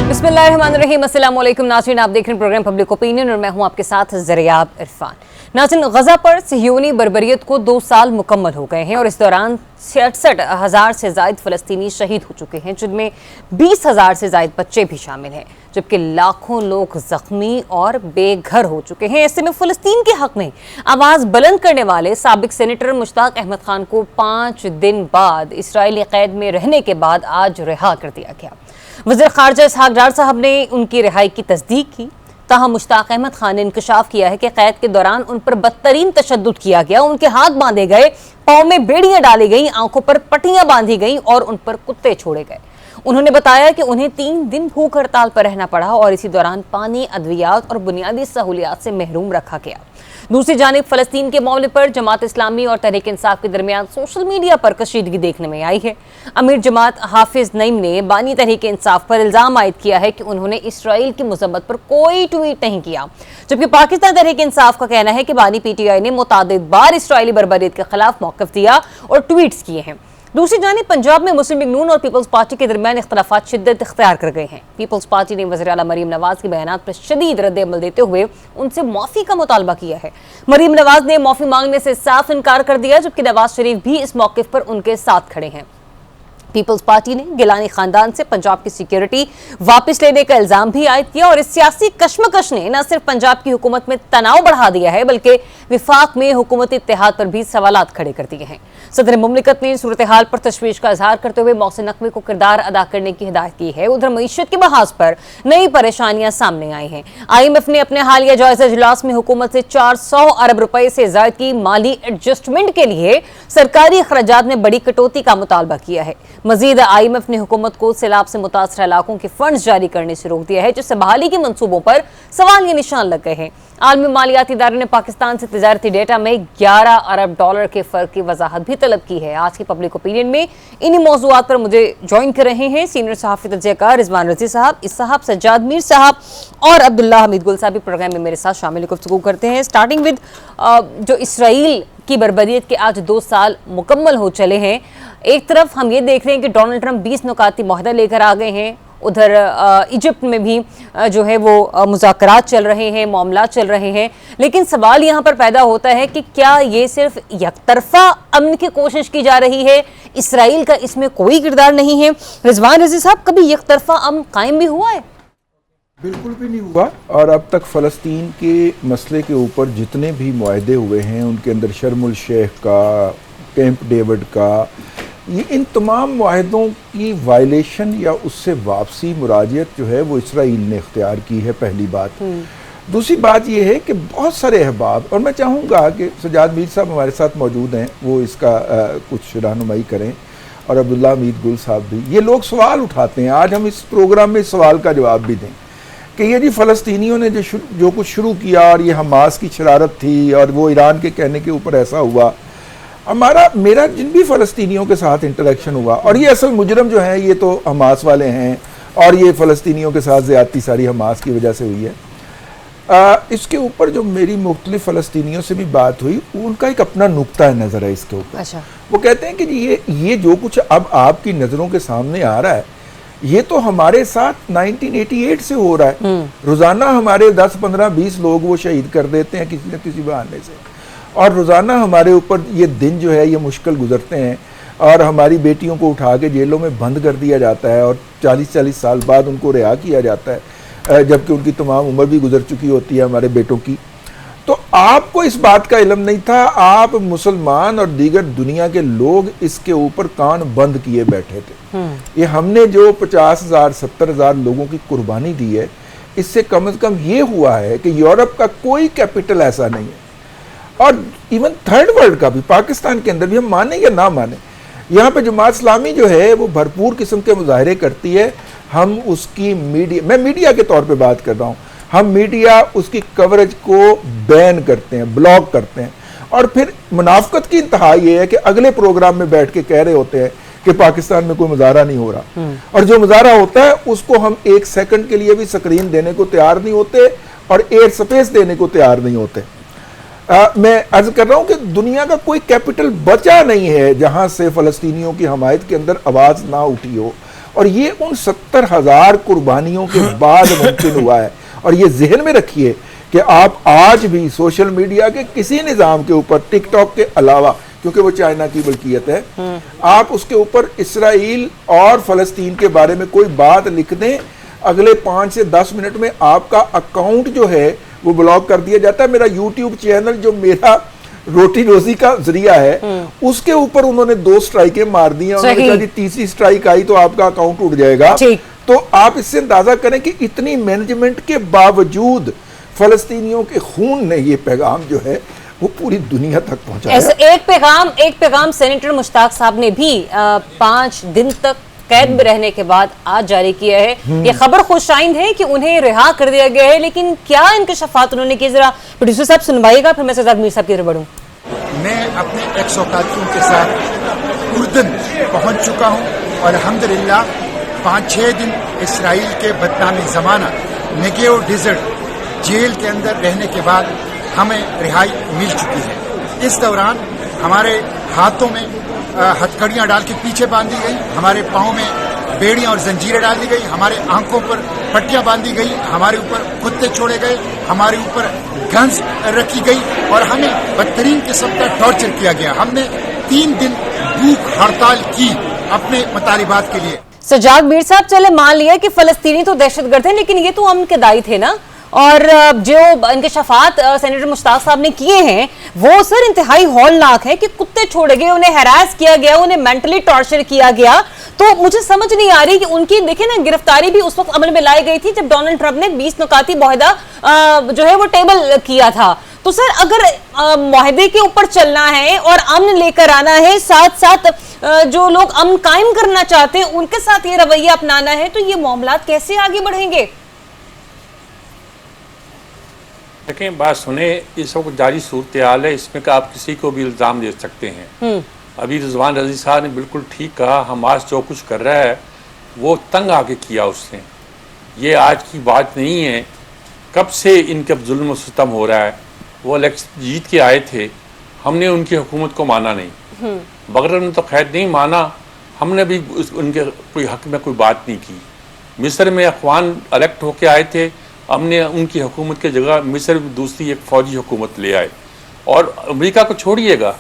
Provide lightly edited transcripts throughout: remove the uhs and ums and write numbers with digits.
बिस्मिल्लाहिर्रहमानिर्रहीम, अस्सलाम वालेकुम नाज़रीन, आप देख रहे हैं प्रोग्राम पब्लिक ओपिनियन और मैं हूं आपके साथ ज़रियाब इरफान। नाज़रीन, गज़ा पर सिहयोनी बर्बरियत को 2 साल मुकम्मल हो गए हैं और इस दौरान 66,000 से ज़ायद फ़लस्तीनी शहीद हो चुके हैं, जिनमें 20,000 से ज़ायद बच्चे भी शामिल हैं, जबकि लाखों लोग ज़ख्मी और बेघर हो चुके हैं। ऐसे में फ़लस्तीन के हक़ में आवाज़ बुलंद करने वाले साबिक़ सेनेटर मुश्ताक अहमद खान को 5 दिन बाद इसराइली क़ैद में रहने के बाद आज रिहा कर दिया गया। वज़ीर ख़ारजा इसहाक़ डार साहब ने उनकी रिहाई की तस्दीक की। ताहम मुश्ताक अहमद खान ने इंकशाफ किया है कि क़ैद के दौरान उन पर बदतरीन तशद्दुद किया गया, उनके हाथ बांधे गए, पाँव में बेड़ियां डाली गईं, आंखों पर पट्टियां बांधी गईं और उन पर कुत्ते छोड़े गए। उन्होंने बताया कि उन्हें 3 दिन भूख हड़ताल पर रहना पड़ा और इसी दौरान पानी, अद्वियात और बुनियादी सहूलियात से महरूम रखा गया। दूसरी जानिब फ़लस्तीन के मामले पर जमात इस्लामी और तहरीक इंसाफ के दरमियान सोशल मीडिया पर कशीदगी देखने में आई है। अमीर जमात हाफिज नईम ने बानी तहरीक इंसाफ पर इल्ज़ाम आयद किया है कि उन्होंने इसराइल की मज़म्मत पर कोई ट्वीट नहीं किया, जबकि पाकिस्तान तहरीक इंसाफ का कहना है कि बानी PTI ने मुतादिद बार इसराइली बर्बरियत के खिलाफ मौक़िफ़ दिया और ट्वीट्स किए हैं। दूसरी जानिब पंजाब में मुस्लिम लीग नून और पीपल्स पार्टी के दरमियान इख्तलाफात शिद्दत इख्तियार कर गए हैं। पीपल्स पार्टी ने वज़ीर आला मरीम नवाज के बयानात पर शदीद रद्द-ए-अमल देते हुए उनसे माफ़ी का मुतालबा किया है। मरीम नवाज ने माफ़ी मांगने से साफ इनकार कर दिया, जबकि नवाज शरीफ भी इस मौक़िफ़ पर उनके साथ खड़े हैं। पीपल्स पार्टी ने गिलानी खानदान से पंजाब की सिक्योरिटी वापस लेने का इल्जाम भी आयद किया और इस सियासी कशमकश ने न सिर्फ पंजाब की हुकूमत में तनाव बढ़ा दिया है, बल्कि विफाक में हुकूमती इत्तेहाद पर भी सवालात खड़े कर दिए हैं। सदर मुमलिकत ने सूरत हाल पर तशवीश का इजहार करते हुए मोहसिन नकवी को किरदार अदा करने की हिदायत की है। उधर मईशत के बहाज पर नई परेशानियां सामने आई हैं। IMF ने अपने हालिया जायजा इजलास में हुकूमत से 400 अरब रुपए से ज़ायद की माली एडजस्टमेंट के लिए सरकारी अखराजात में बड़ी कटौती का मुतालबा किया है। मजीद IMF ने हुकूमत को सैलाब से मुतासर इलाकों के फंड्स जारी करने से रोक दिया है, जिससे बहाली के मंसूबों पर सवालिया निशान लग गए हैं। आलमी मालियाती इदारे ने पाकिस्तान से तिजारती डेटा में 11 अरब डॉलर के फर्क की वजाहत भी तलब की है। आज की पब्लिक ओपिनियन में इन्हीं मौज़ूआत पर मुझे ज्वाइन कर रहे हैं सीनियर सहाफ़ी तज्ज़ियाकार रिजवान रज़ी साहब, इस साहब, सज्जाद मीर साहब और अब्दुल्ला हमीद गुल साहब भी प्रोग्राम में मेरे साथ शामिल गुफ्तगू करते हैं। स्टार्टिंग विद जो इसराइल की बर्बरियत के आज 2 साल मुकम्मल हो चले हैं। एक तरफ हम ये देख रहे हैं कि डोनाल्ड ट्रंप 20 नुकाती मुआहदा लेकर आ गए हैं, उधर इजिप्ट में भी जो है वो मुज़ाकरात चल रहे हैं, मामलात चल रहे हैं, लेकिन सवाल यहाँ पर पैदा होता है कि क्या ये सिर्फ यकतरफा अमन की कोशिश की जा रही है, इसराइल का इसमें कोई किरदार नहीं है? रिजवान रज़ी साहब, कभी यकतरफा अमन कायम भी हुआ है? बिल्कुल भी नहीं हुआ। और अब तक फ़लस्तीन के मसले के ऊपर जितने भी मुआहदे हुए हैं, उनके अंदर शर्मुल शेख का, कैंप डेविड का, ये इन तमाम मुआहदों की वायलेशन या उससे वापसी मुराजियत जो है वो इसराइल ने इख्तियार की है, पहली बात। दूसरी बात ये है कि बहुत सारे अहबाब, और मैं चाहूँगा कि सज्जाद मीर साहब हमारे साथ मौजूद हैं, वो इसका कुछ रहनुमाई करें, और अब्दुल्ला हमीद गुल साहब भी। ये लोग सवाल उठाते हैं, आज हम इस प्रोग्राम में इस सवाल का जवाब भी दें कि ये जी फ़लस्तीनियों ने जो कुछ शुरू किया और ये हमास की शरारत थी और वो ईरान के कहने के ऊपर ऐसा हुआ। मेरा जिन भी फ़लस्तीनियों के साथ इंटरेक्शन हुआ, और ये असल मुजरम जो है ये तो हमास वाले हैं, और ये फ़लस्तीनियों के साथ ज़्यादती सारी हमास की वजह से हुई है। इसके ऊपर जो मेरी मुख्तलिफ फ़लस्तीनियों से भी बात हुई, उनका एक अपना नुक्ता नज़र है इसके ऊपर। अच्छा। वो कहते हैं कि ये जो कुछ अब आपकी नज़रों के सामने आ रहा है, ये तो हमारे साथ 1988 से हो रहा है। रोज़ाना हमारे 10, 15, 20 लोग वो शहीद कर देते हैं किसी न किसी बहाने से, और रोज़ाना हमारे ऊपर ये दिन जो है ये मुश्किल गुजरते हैं, और हमारी बेटियों को उठा के जेलों में बंद कर दिया जाता है और 40-40 साल बाद उनको रिहा किया जाता है, जबकि उनकी तमाम उम्र भी गुजर चुकी होती है हमारे बेटों की। तो आपको इस बात का इल्म नहीं था, आप मुसलमान और दीगर दुनिया के लोग इसके ऊपर कान बंद किए बैठे थे। ये हमने जो 50,000, 70,000 लोगों की कुर्बानी दी है, इससे कम से कम ये हुआ है कि यूरोप का कोई कैपिटल ऐसा नहीं है, और इवन थर्ड वर्ल्ड का भी, पाकिस्तान के अंदर भी, हम माने या ना माने, यहाँ पे जमात इस्लामी जो है वो भरपूर किस्म के मुजाहरे करती है। हम उसकी मैं मीडिया के तौर पे बात कर रहा हूँ, हम मीडिया उसकी कवरेज को बैन करते हैं, ब्लॉक करते हैं, और फिर मुनाफकत की इंतहा ये है कि अगले प्रोग्राम में बैठ के कह रहे होते हैं कि पाकिस्तान में कोई मुजाहरा नहीं हो रहा, और जो मुजाहरा होता है उसको हम 1 सेकंड के लिए भी स्क्रीन देने को तैयार नहीं होते और एयर स्पेस देने को तैयार नहीं होते। मैं अर्ज कर रहा हूं कि दुनिया का कोई कैपिटल बचा नहीं है जहां से फ़लस्तीनियों की हमायत के अंदर आवाज़ ना उठी हो, اور یہ ان 70,000 قربانیوں کے بعد ممکن ہوا ہے. اور یہ ذہن میں رکھیے کہ آپ آج بھی سوشل میڈیا کے کسی نظام کے اوپر ٹک ٹاک کے علاوہ، کیونکہ وہ چائنا کی ملکیت ہے، آپ اس کے اوپر اسرائیل اور فلسطین کے بارے میں کوئی بات لکھ دیں، اگلے 5 سے 10 منٹ میں آپ کا اکاؤنٹ جو ہے وہ بلاک کر دیا جاتا ہے. میرا یوٹیوب چینل جو میرا روٹی روزی کا ذریعہ ہے، اس کے اوپر انہوں نے 2 سٹرائکیں مار دی ہیں. انہوں نے کہا جی تیسری سٹرائک آئی تو آپ کا اکاؤنٹ اٹھ جائے گا. تو آپ اس سے اندازہ کریں کہ اتنی مینجمنٹ کے باوجود فلسطینیوں کے خون نے یہ پیغام جو ہے وہ پوری دنیا تک پہنچایا. ایک پیغام سینیٹر مشتاق صاحب نے بھی 5 دن تک قید میں رہنے کے بعد آج جاری کیا ہے. یہ خبر خوش آئند ہے کہ انہیں رہا کر دیا گیا ہے، لیکن کیا انکشافات انہوں نے کی؟ ذرا پروڈیوسر صاحب سنوائیے گا، پھر میں سزاد میر صاحب کی طرف بڑھوں. میں اپنے ایکس اوقاتیوں کے ساتھ اردن پہنچ چکا ہوں اور الحمدللہ 5-6 دن اسرائیل کے بدنام زمانہ نیگیو ڈیزرٹ جیل کے اندر رہنے کے بعد ہمیں رہائی مل چکی ہے. اس دوران ہمارے ہاتھوں میں ہتھکڑیاں ڈال کے پیچھے باندھی گئی، ہمارے پاؤں میں بیڑیاں اور زنجیریں ڈال دی گئی، ہمارے آنکھوں پر پٹیاں باندھی گئی، ہمارے اوپر کتے چھوڑے گئے، ہمارے اوپر گنز رکھی گئی اور ہمیں بدترین قسم کا ٹارچر کیا گیا. ہم نے 3 دن بھوک ہڑتال کی اپنے مطالبات کے لیے. سجاد میر صاحب، چلے مان لیا کہ فلسطینی تو دہشت گرد ہیں، لیکن یہ تو امن کے دائی تھے نا، اور جو انکشافات سینیٹر مشتاق صاحب نے کیے ہیں وہ سر انتہائی ہولناک ہے کہ کتے چھوڑے گئے، انہیں ہیراس کیا گیا، انہیں مینٹلی ٹارچر کیا گیا. تو مجھے سمجھ نہیں آ رہی کہ ان کی دیکھیں نا گرفتاری بھی اس وقت عمل میں لائی گئی تھی جب ڈونلڈ ٹرمپ نے 20 نکاتی معاہدہ جو ہے وہ ٹیبل کیا تھا. تو سر اگر معاہدے کے اوپر چلنا ہے اور امن لے کر آنا ہے، ساتھ ساتھ جو لوگ امن قائم کرنا چاہتے ہیں ان کے ساتھ یہ رویہ اپنانا ہے، تو یہ معاملات کیسے آگے بڑھیں گے؟ دیکھیں، بات سنیں، اس وقت جاری صورتحال ہے، اس میں کہ آپ کسی کو بھی الزام دے سکتے ہیں. ابھی رضوان رضی صاحب نے بالکل ٹھیک کہا، حماس جو کچھ کر رہا ہے وہ تنگ آ کے کیا اس نے. یہ آج کی بات نہیں ہے، کب سے ان کے ظلم و ستم ہو رہا ہے. وہ الیکشن جیت کے آئے تھے، ہم نے ان کی حکومت کو مانا نہیں، بغیر نے تو خیر نہیں مانا، ہم نے بھی ان کے کوئی حق میں کوئی بات نہیں کی. مصر میں اخوان الیکٹ ہو کے آئے تھے، ہم نے ان کی حکومت کے جگہ مصر میں دوسری ایک فوجی حکومت لے آئے. اور امریکہ کو چھوڑیے گا،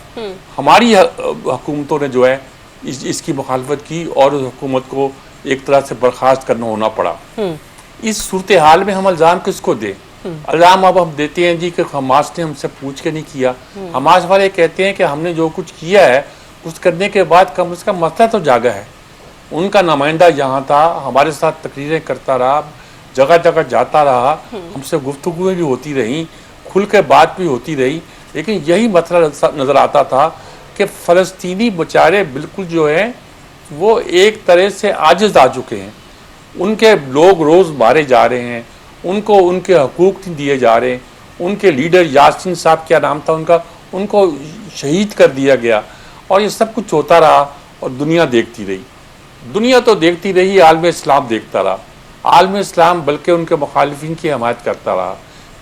ہماری حکومتوں نے جو ہے اس کی مخالفت کی اور اس حکومت کو ایک طرح سے برخاست کرنا ہونا پڑا. اس صورتحال میں ہم الزام کس کو دیں؟ الزام اب ہم دیتے ہیں جی کہ حماس نے ہم سے پوچھ کے نہیں کیا. حماس والے کہتے ہیں کہ ہم نے جو کچھ کیا ہے کچھ کرنے کے بعد کم از کم مسئلہ تو جاگا ہے. ان کا نمائندہ یہاں تھا، ہمارے ساتھ تقریریں کرتا رہا، جگہ جگہ جاتا رہا، ہم سے گفتگویں بھی ہوتی رہیں، کھل کے بات بھی ہوتی رہی. لیکن یہی مسئلہ نظر آتا تھا کہ فلسطینی بیچارے بالکل جو ہیں وہ ایک طرح سے عاجز آ چکے ہیں. ان کے لوگ روز مارے جا رہے ہیں، ان کو ان کے حقوق نہیں دیے جا رہے. ان کے لیڈر یاسین صاحب کیا نام تھا ان کا، ان کو شہید کر دیا گیا. اور یہ سب کچھ ہوتا رہا اور دنیا دیکھتی رہی. دنیا تو دیکھتی رہی، عالم اسلام دیکھتا رہا. عالم اسلام بلکہ ان کے مخالفین کی حمایت کرتا رہا.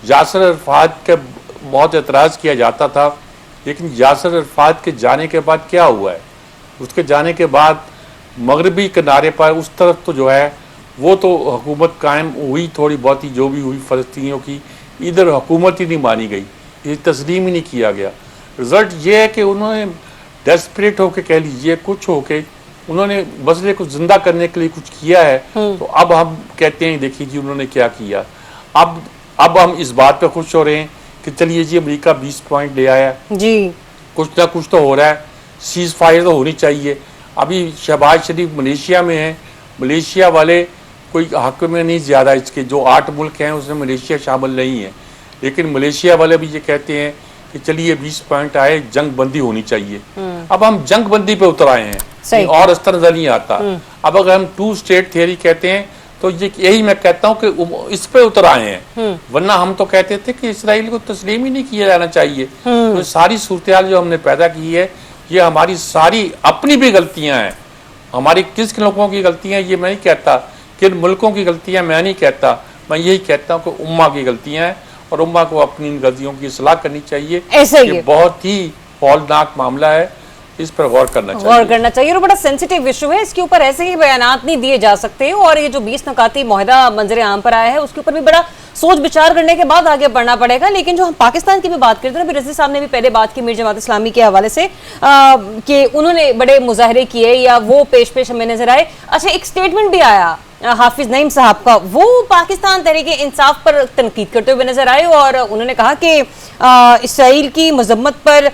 یاسر عرفات کے بہت اعتراض کیا جاتا تھا، لیکن یاسر عرفات کے جانے کے بعد کیا ہوا ہے؟ اس کے جانے کے بعد مغربی کنارے پر اس طرف تو جو ہے وہ تو حکومت قائم ہوئی، تھوڑی بہت ہی جو بھی ہوئی فلسطینیوں کی، ادھر حکومت ہی نہیں مانی گئی، یہ تسلیم ہی نہیں کیا گیا. رزلٹ یہ ہے کہ انہوں نے ڈیسپریٹ ہو کے کہہ لیجیے، کچھ ہو کے انہوں نے مسئلے کو زندہ کرنے کے لیے کچھ کیا ہے. تو اب ہم کہتے ہیں دیکھیے جی انہوں نے کیا کیا. اب ہم اس بات پہ خوش ہو رہے ہیں کہ چلیے جی امریکہ 20 پوائنٹ لے آیا جی، کچھ نہ کچھ تو ہو رہا ہے، سیز فائر تو ہونی چاہیے. ابھی شہباز شریف ملیشیا میں ہیں، ملیشیا والے کوئی حق میں نہیں زیادہ، اس کے جو 8 ملک ہیں اس میں ملیشیا شامل نہیں ہے، لیکن ملیشیا والے بھی یہ کہتے ہیں کہ چلیے 20 پوائنٹ آئے، جنگ بندی ہونی چاہیے. اب ہم جنگ بندی پہ اتر آئے ہیں اور اس طرح نہیں آتا. اب اگر ہم 2 اسٹیٹ تھیوری کہتے ہیں تو یہی میں کہتا ہوں کہ اس پہ اتر آئے ہیں، ورنہ ہم تو کہتے تھے کہ اسرائیل کو تسلیم ہی نہیں کیا جانا چاہیے. تو ساری صورتحال جو ہم نے پیدا کی ہے یہ ہماری ساری اپنی بھی غلطیاں ہیں. ہماری کس لوگوں کی غلطیاں یہ میں نہیں کہتا، کن ملکوں کی غلطیاں میں نہیں کہتا، میں یہی کہتا ہوں کہ امہ کی غلطیاں ہیں اور امہ کو اپنی ان غلطیوں کی اصلاح کرنی چاہیے. یہ بہت ہی ہولناک معاملہ ہے इस पर गौर करना चाहिए। गौर करना चाहिए और बड़ा सेंसिटिव इशू है, इसके ऊपर ऐसे ही बयानात नहीं दिए जा सकते। और ये जो 20 नुकाती मुआहदा मंजर आम पर आया है उसके ऊपर भी बड़ा सोच विचार करने के बाद आगे बढ़ना पड़ेगा। लेकिन जो हम पाकिस्तान की भी बात करते हैं, रज़ी साहब ने भी पहले बात की मीर जमात इस्लामी के हवाले से कि उन्होंने बड़े मुजाहरे किए या वो पेश हमें नजर आए। अच्छा, एक स्टेटमेंट भी आया हाफिज नईम साहब का, वो पाकिस्तान तहरीक इंसाफ पर तनकीद करते हुए नजर आए और उन्होंने कहा कि इसराइल की मजम्मत पर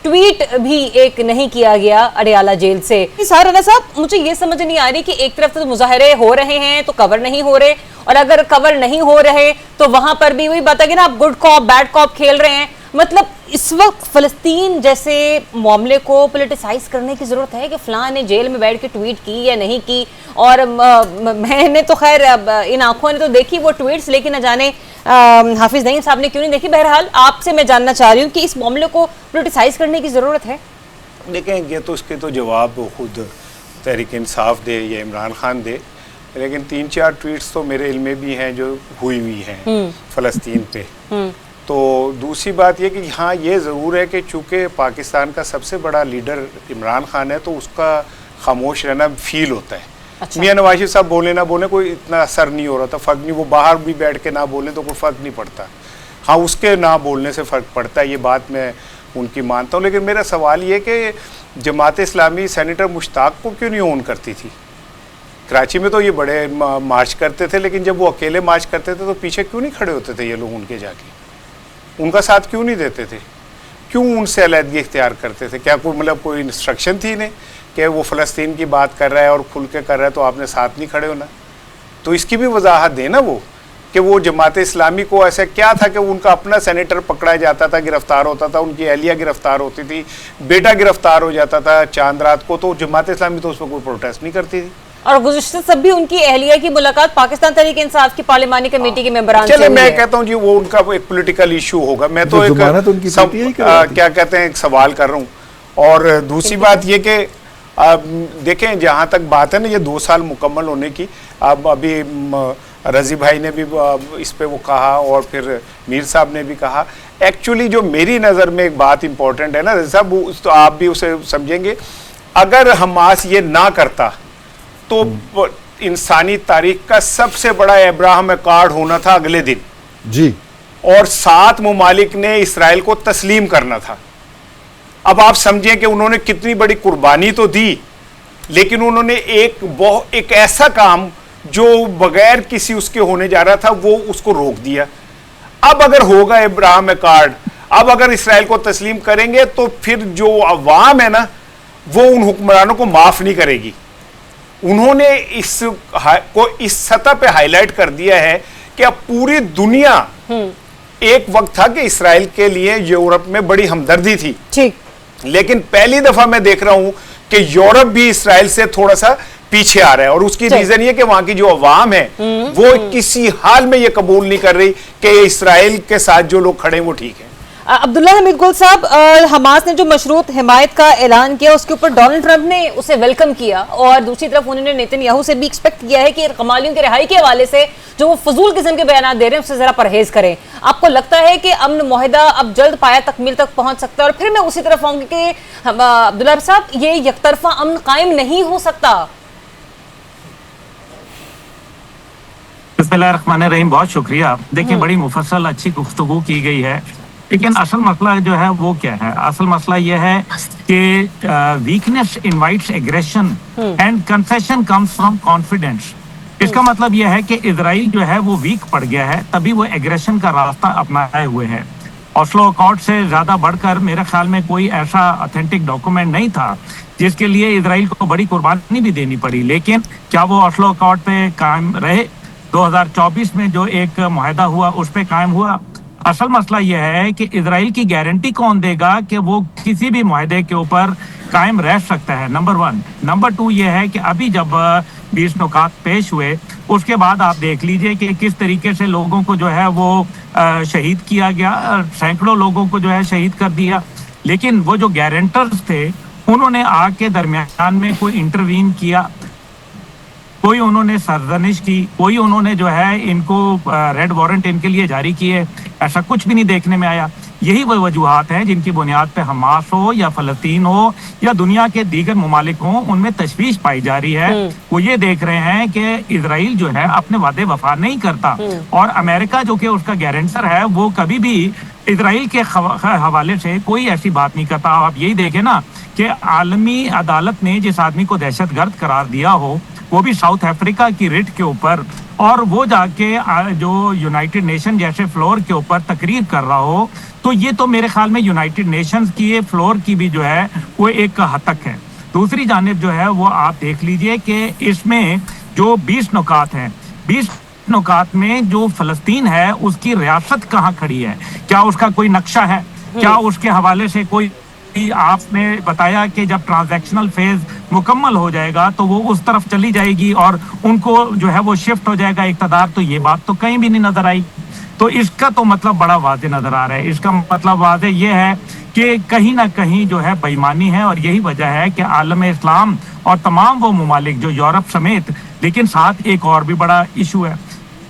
ट्वीट भी एक नहीं किया गया अडियाला जेल से। राना साहब, मुझे ये समझ नहीं आ रही कि एक तरफ तो मुजाहरे हो रहे हैं तो कवर नहीं हो रहे, और अगर कवर नहीं हो रहे तो वहां पर भी वही बात है कि ना आप गुड कॉप बैड कॉप खेल रहे हैं। मतलब इस वक्त फलस्तीन जैसे मामले को पोलिटिसाइज करने की जरूरत है कि फलां ने जेल में बैठ के ट्वीट की या नहीं की। और मैंने तो खैर इन आंखों ने तो देखी वो ट्वीट्स, लेकिन न जाने हाफिज नईम साहब ने क्यों नहीं देखी। बहरहाल आपसे मैं जानना चाह रही हूँ कि इस मामले को पोलिटिसाइज करने की जरूरत है। देखें, ये तो उसके तो जवाब वो खुद तहरीक इंसाफ दे या इमरान खान दे, लेकिन 3-4 ट्वीट्स तो मेरे इल्म में भी हैं जो हुई हैं फ़लस्तीन पे। तो दूसरी बात ये कि हाँ, ये ज़रूर है कि चूँकि पाकिस्तान का सबसे बड़ा लीडर इमरान खान है तो उसका खामोश रहना फील होता है। अच्छा। मियां नवाज शरीफ साहब बोले ना बोले कोई इतना असर नहीं हो रहा था, फ़र्क नहीं, वो बाहर भी बैठ के ना बोले तो कोई फ़र्क नहीं पड़ता। हाँ, उसके ना बोलने से फ़र्क पड़ता है, ये बात मैं उनकी मानता हूँ। लेकिन मेरा सवाल ये कि जमात इस्लामी सेनेटर मुश्ताक को क्यों नहीं ओन करती थी? कराची में तो ये बड़े मार्च करते थे, लेकिन जब वो अकेले मार्च करते थे तो पीछे क्यों नहीं खड़े होते थे ये लोग उनके जाके? उनका साथ क्यों नहीं देते थे? क्यों उनसे अलहदगी इख्तियार करते थे? क्या कोई मतलब कोई इंस्ट्रक्शन थी इन्हें कि वो फ़लस्तीन की बात कर रहा है और खुल के कर रहा है तो आपने साथ नहीं खड़े होना? तो इसकी भी वजाहत देना वो कि वो जमात इस्लामी को ऐसा क्या था कि उनका अपना सेनेटर पकड़ा जाता था, गिरफ्तार होता था, उनकी अहलिया गिरफ्तार होती थी, बेटा गिरफ्तार हो जाता था चांद रात को, तो जमात इस्लामी तो उस पर कोई प्रोटेस्ट नहीं करती थी। और गुज़िश्ता सब भी उनकी अहलिया की मुलाकात पाकिस्तान तहरीक इंसाफ की पार्लिमानी कमेटी के मेंबरान से हुई है। चलिए, मैं कहता हूँ जी वो उनका एक पॉलिटिकल इशू होगा। मैं तो एक क्या कहते हैं एक सवाल कर रहा हूँ। और दूसरी बात ये कि देखें, जहाँ तक बात है ना ये 2 साल मुकम्मल होने की, अब अभी रज़ी भाई ने भी इस पे वो कहा और फिर मीर साहब ने भी कहा। एक्चुअली जो मेरी नज़र में एक बात इंपॉर्टेंट है ना रज़ी साहब, तो आप भी उसे समझेंगे, अगर हमास ये ना करता तो इंसानी तारीख का सबसे बड़ा अब्राहम अकॉर्ड होना था अगले दिन जी, और 7 मुमालिक ने इसराइल को तस्लीम करना था। अब आप समझें कि उन्होंने कितनी बड़ी कुर्बानी तो दी, लेकिन उन्होंने एक ऐसा काम जो बगैर किसी उसके होने जा रहा था वो उसको रोक दिया। अब अगर होगा अब्राहम अकॉर्ड, अब अगर इसराइल को तस्लीम करेंगे तो फिर जो अवाम है ना वो उन हुक्मरानों को माफ नहीं करेगी। उन्होंने इस सतह पे हाईलाइट कर दिया है कि अब पूरी दुनिया, एक वक्त था कि इसराइल के लिए यूरोप में बड़ी हमदर्दी थी, ठीक, लेकिन पहली दफा मैं देख रहा हूं कि यूरोप भी इसराइल से थोड़ा सा पीछे आ रहा है। और उसकी रीजन ये कि वहां की जो अवाम है वो किसी हाल में ये कबूल नहीं कर रही कि इसराइल के साथ जो लोग खड़े हैं वो ठीक है। अब्दुल्ला हमीद गुल साहब, हमास ने जो मशरूत हिमायत का ऐलान किया उसके ऊपर डोनाल्ड ट्रंप ने उसे वेलकम किया, और दूसरी तरफ उन्होंने नेतन्याहू से भी एक्सपेक्ट किया है कि कमालियों के रिहाई के हवाले से जो वो फजूल किस्म के बयान दे रहे हैं उससे जरा परहेज करें। आपको लगता है कि अमन मुआहदा अब जल्द पाया तकमील तक पहुंच सकता है? और फिर मैं उसी तरफ आऊंगी कि अब्दुल्ला साहब, ये यकतरफा अमन कायम नहीं हो सकता। बिस्मिल्लाहिर्रहमानिर्रहीम, बहुत शुक्रिया। देखिए, बड़ी मुफस्सल अच्छी गुफ्तगू की गई है, लेकिन असल मसला जो है वो क्या है? असल मसला ये है कि weakness invites aggression and concession comes from confidence. इसका मतलब यह है कि इजराइल जो है वो वीक पड़ गया है, तभी वो एग्रेशन का रास्ता अपनाए हुए है। ऑस्लो अकॉर्ड से ज्यादा बढ़कर मेरे ख्याल में कोई ऐसा ऑथेंटिक डॉक्यूमेंट नहीं था जिसके लिए इजराइल को बड़ी कुर्बानी भी देनी पड़ी। लेकिन क्या वो ऑस्लो अकॉर्ड पे कायम रहे? 2024 में जो एक मुआहदा हुआ उस पे कायम हुआ? असल मसला यह है कि इजराइल की गारंटी कौन देगा कि वो किसी भी मुआहदे के ऊपर कायम रह सकता है, नंबर 1। नंबर 2 ये है कि अभी जब 20 नुकात पेश हुए उसके बाद आप देख लीजिए कि किस तरीके से लोगों को जो है वो शहीद किया गया, सैकड़ों लोगों को जो है शहीद कर दिया। लेकिन वो जो गारंटर्स थे उन्होंने आग के दरमियान में कोई इंटरवीन किया, कोई उन्होंने सरजनिश की, कोई उन्होंने जो है इनको रेड वारंट इनके लिए जारी किए, ऐसा कुछ भी नहीं देखने में आया। यही वो वजूहात हैं जिनकी बुनियाद पे हमास हो या फलस्तीन हो या दुनिया के दीगर ममालिक हों, उनमें तशवीश पाई जा रही है। वो ये देख रहे हैं कि इजराइल जो है अपने वादे वफा नहीं करता, और अमेरिका जो कि उसका गारंटर है वो कभी भी इजराइल के हवाले से कोई ऐसी बात नहीं करता। आप यही देखें ना कि आलमी अदालत ने जिस आदमी को दहशतगर्द करार दिया हो, वो भी साउथ अफ्रीका की रिट के ऊपर, और वो जाके जो यूनाइटेड नेशन जैसे फ्लोर के ऊपर तकरीर कर रहा हो, तो ये तो मेरे ख्याल में यूनाइटेड नेशंस की ये फ्लोर की भी जो है वो एक हद तक है। दूसरी जानिब जो है वो आप देख लीजिए कि इसमें जो 20 नुकात हैं, 20 नुकात में जो फलस्तीन है उसकी रियासत कहाँ खड़ी है, क्या उसका कोई नक्शा है, क्या उसके हवाले से कोई, आपने बताया कि जब ट्रांजैक्शनल फेज मुकम्मल हो जाएगा तो वो उस तरफ चली जाएगी और उनको जो है वो शिफ्ट हो जाएगा इक़्तिदार, तो ये बात तो कहीं भी नहीं नजर आई। तो इसका तो मतलब बड़ा वाज़े नजर आ रहा है। इसका मतलब वाज़े ये है कि कहीं ना कहीं जो है बेईमानी है, और यही वजह है कि आलम इस्लाम और तमाम वो ममालिक जो यूरोप समेत, लेकिन साथ एक और भी बड़ा इशू है,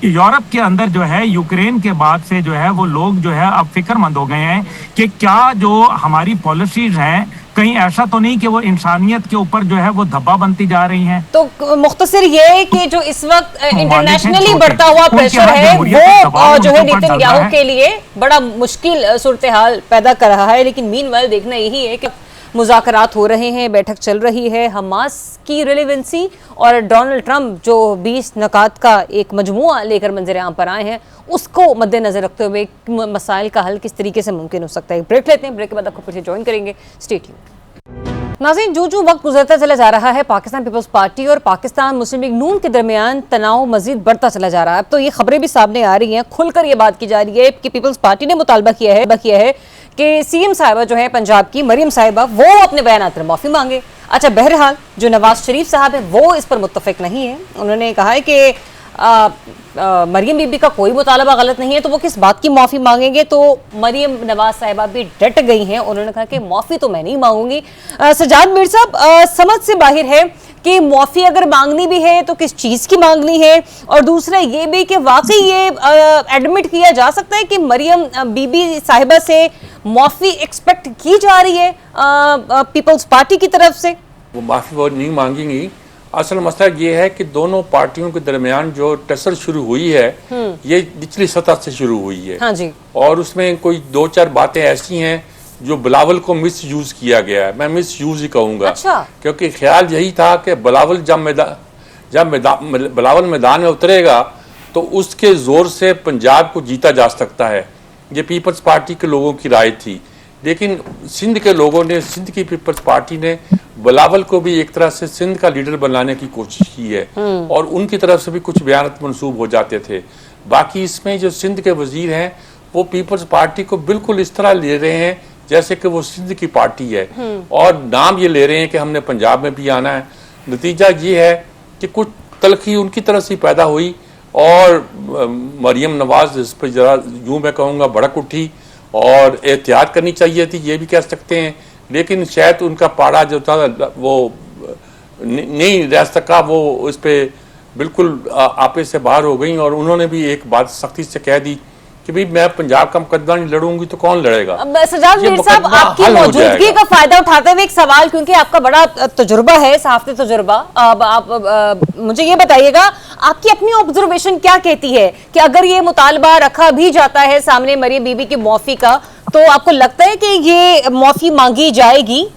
यूरोप के अंदर जो है यूक्रेन के बाद से जो है वो लोग जो है अब फिक्रमंद हो गए हैं कि क्या जो हमारी पॉलिसीज हैं कहीं ऐसा तो नहीं कि वो इंसानियत के ऊपर जो है वो धब्बा बनती जा रही हैं। तो मुख्तसर ये कि जो इस वक्त इंटरनेशनली बढ़ता हुआ प्रेशर है वो जो है नेतन्याहू के लिए बड़ा मुश्किल सूरत हाल पैदा कर रहा है। लेकिन मीनवाइल देखना यही है कि मुज़ाकरात हो रहे हैं, बैठक चल रही है, हमास की रिलेवेंसी और डोनाल्ड ट्रंप जो 20 नकात का एक मजमुआ लेकर मंजर आम पर आए हैं उसको मद्देनजर रखते हुए मसाइल का हल किस तरीके से मुमकिन हो सकता है। ब्रेक लेते हैं, ब्रेक के बाद आपको फिर से ज्वाइन करेंगे। Stay tuned. नाज़रीन, जो वक्त गुजरता चला जा रहा है, पाकिस्तान पीपल्स पार्टी और पाकिस्तान मुस्लिम लीग नून के दरमियान तनाव मजीद बढ़ता चला जा रहा है। अब तो ये खबरें भी सामने आ रही हैं, खुलकर ये बात की जा रही है कि पीपल्स पार्टी ने मुतालबा किया है कि सीएम साहिबा जो है पंजाब की मरियम साहिबा वो अपने बयानात पर माफ़ी मांगे। अच्छा, बहरहाल जो नवाज शरीफ साहब है वो इस पर मुत्तफिक नहीं है। उन्होंने कहा है कि मरियम बीबी का कोई मुतालबा गलत नहीं है, तो वो किस बात की माफ़ी मांगेंगे। तो मरियम नवाज साहिबा भी डट गई हैं, उन्होंने कहा कि माफ़ी तो मैं नहीं मांगूंगी। सजाद मीर साहब, समझ से बाहर है कि माफ़ी अगर मांगनी भी है तो किस चीज़ की मांगनी है, और दूसरा ये भी कि वाकई ये एडमिट किया जा सकता है कि मरियम बीबी साहिबा से माफ़ी एक्सपेक्ट की जा रही है पीपल्स पार्टी की तरफ से। वो माफ़ी वो नहीं मांगेंगी। असल मसला ये है कि दोनों पार्टियों के दरमियान जो टसल शुरू हुई है ये निचली सतह से शुरू हुई है। हाँ जी। और उसमें कोई 2-4 बातें ऐसी हैं जो बिलावल को मिस यूज किया गया है। मैं मिस यूज ही कहूँगा। अच्छा। क्योंकि ख्याल यही था कि बिलावल जब बिलावल मैदान में उतरेगा तो उसके ज़ोर से पंजाब को जीता जा सकता है। ये पीपल्स पार्टी के लोगों की राय थी, लेकिन सिंध के लोगों ने, सिंध की पीपल्स पार्टी ने बिलावल को भी एक तरह से सिंध का लीडर बनाने की कोशिश की है, और उनकी तरफ से भी कुछ बयान मंसूब हो जाते थे। बाकी इसमें जो सिंध के वजीर हैं वो पीपल्स पार्टी को बिल्कुल इस तरह ले रहे हैं जैसे कि वो सिंध की पार्टी है, और नाम ये ले रहे हैं कि हमने पंजाब में भी आना है। नतीजा ये है कि कुछ तलखी उनकी तरफ से पैदा हुई, और मरियम नवाज इस पर ज़रा यूँ मैं कहूँगा भड़क उठी, और एहतियात करनी चाहिए थी, ये भी कह सकते हैं। लेकिन शायद उनका पाड़ा जो था वो नहीं रह सका, वो इस पर बिल्कुल आपे से बाहर हो गई, और उन्होंने भी एक बात सख्ती से कह दी कि भाई मैं पंजाब का मुकदमा नहीं लड़ूंगी तो कौन लड़ेगा। सजाद मीर साहब, आपकी मौजूदगी का फायदा उठाते हुए एक सवाल, क्योंकि आपका बड़ा तजुर्बा है, सहाफ़ती तजुर्बा, अब आप मुझे ये बताइएगा आपकी अपनी ऑब्जर्वेशन क्या कहती है कि अगर ये मुतालबा रखा भी जाता है सामने मरियम बीबी की माफ़ी का, तो आपको लगता है कि ये माफ़ी मांगी जाएगी?